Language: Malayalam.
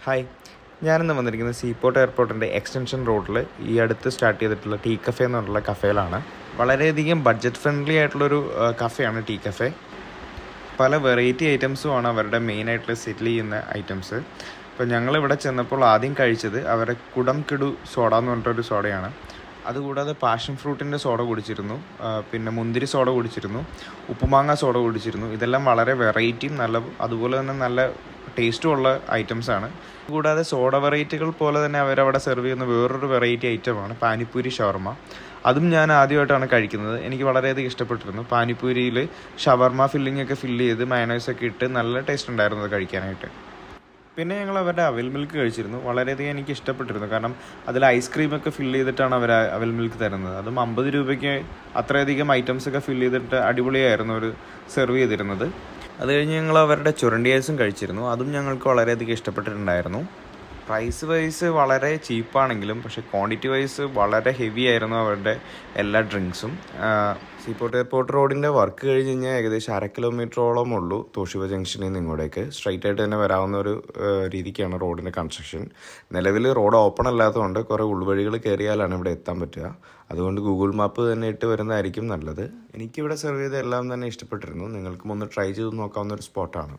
ഹായ്, ഞാനിന്ന് വന്നിരിക്കുന്നത് സീപോർട്ട് എയർപോർട്ടിൻ്റെ എക്സ്റ്റൻഷൻ റോഡിൽ ഈ അടുത്ത് സ്റ്റാർട്ട് ചെയ്തിട്ടുള്ള ടീ കഫേ എന്ന് പറഞ്ഞിട്ടുള്ള കഫേയിലാണ്. വളരെയധികം ബഡ്ജറ്റ് ഫ്രണ്ട്ലി ആയിട്ടുള്ളൊരു കഫേയാണ് ടീ കഫേ. പല വെറൈറ്റി ഐറ്റംസുമാണ് അവരുടെ മെയിനായിട്ടുള്ള സെറ്റിൽ ചെയ്യുന്ന ഐറ്റംസ്. ഇപ്പോൾ ഞങ്ങളിവിടെ ചെന്നപ്പോൾ ആദ്യം കഴിച്ചത് അവരുടെ കുടം കിടു സോഡ എന്ന് പറഞ്ഞിട്ടൊരു സോഡയാണ്. അതുകൂടാതെ പാഷൻ ഫ്രൂട്ടിൻ്റെ സോഡ കുടിച്ചിരുന്നു, പിന്നെ മുന്തിരി സോഡ കുടിച്ചിരുന്നു, ഉപ്പുമാങ്ങ സോഡ കുടിച്ചിരുന്നു. ഇതെല്ലാം വളരെ വെറൈറ്റിയും അതുപോലെ തന്നെ നല്ല ടേസ്റ്റും ഉള്ള ഐറ്റംസാണ്. കൂടാതെ സോഡ വെറൈറ്റികൾ പോലെ തന്നെ അവരവിടെ സെർവ് ചെയ്യുന്ന വേറൊരു വെറൈറ്റി ഐറ്റമാണ് പാനിപ്പൂരി ഷവർമ. അതും ഞാൻ ആദ്യമായിട്ടാണ് കഴിക്കുന്നത്. എനിക്ക് വളരെയധികം ഇഷ്ടപ്പെട്ടിരുന്നു. പാനിപ്പൂരിയിൽ ഷവർമ ഫില്ലിംഗ് ഒക്കെ ഫില്ല് ചെയ്ത് മയണൈസൊക്കെ ഇട്ട് നല്ല ടേസ്റ്റ് ഉണ്ടായിരുന്നു അത് കഴിക്കാനായിട്ട്. പിന്നെ ഞങ്ങൾ അവരുടെ അവൽ മിൽക്ക് കഴിച്ചിരുന്നു. വളരെയധികം എനിക്ക് ഇഷ്ടപ്പെട്ടിരുന്നു. കാരണം അതിൽ ഐസ്ക്രീമൊക്കെ ഫില്ല് ചെയ്തിട്ടാണ് അവർ അവൽ മിൽക്ക് തരുന്നത്. അതും 50 രൂപയ്ക്ക് അത്രയധികം ഐറ്റംസൊക്കെ ഫില്ല് ചെയ്തിട്ട് അടിപൊളിയായിരുന്നു അവർ സെർവ് ചെയ്തിരുന്നത്. അത് കഴിഞ്ഞ് ഞങ്ങൾ അവരുടെ ചുരണ്ടി ഐസും കഴിച്ചിരുന്നു. അതും ഞങ്ങൾക്ക് വളരെയധികം ഇഷ്ടപ്പെട്ടിട്ടുണ്ടായിരുന്നു. പ്രൈസ് വൈസ് വളരെ ചീപ്പാണെങ്കിലും പക്ഷേ ക്വാണ്ടിറ്റി വൈസ് വളരെ ഹെവി ആയിരുന്നു അവരുടെ എല്ലാ ഡ്രിങ്ക്സും. സീപോർട്ട് എയർപോർട്ട് റോഡിൻ്റെ വർക്ക് കഴിഞ്ഞ് കഴിഞ്ഞാൽ ഏകദേശം 1/2 കിലോമീറ്ററോളം ഉള്ളൂ തോഷിബ ജംഗ്ഷനിൽ നിന്ന് ഇങ്ങോട്ടേക്ക്. സ്ട്രൈറ്റ് ആയിട്ട് തന്നെ വരാവുന്ന ഒരു രീതിക്കാണ് റോഡിൻ്റെ കൺസ്ട്രക്ഷൻ. നിലവിൽ റോഡ് ഓപ്പൺ അല്ലാത്തതുകൊണ്ട് കുറേ ഉൾവഴികൾ കയറിയാലാണ് ഇവിടെ എത്താൻ പറ്റുക. അതുകൊണ്ട് ഗൂഗിൾ മാപ്പ് തന്നെ ഇട്ട് വരുന്നതായിരിക്കും നല്ലത്. എനിക്കിവിടെ സെർവ് ചെയ്ത എല്ലാം തന്നെ ഇഷ്ടപ്പെട്ടിരുന്നു. നിങ്ങൾക്കും ഒന്ന് ട്രൈ ചെയ്ത് നോക്കാവുന്ന ഒരു സ്പോട്ടാണ്.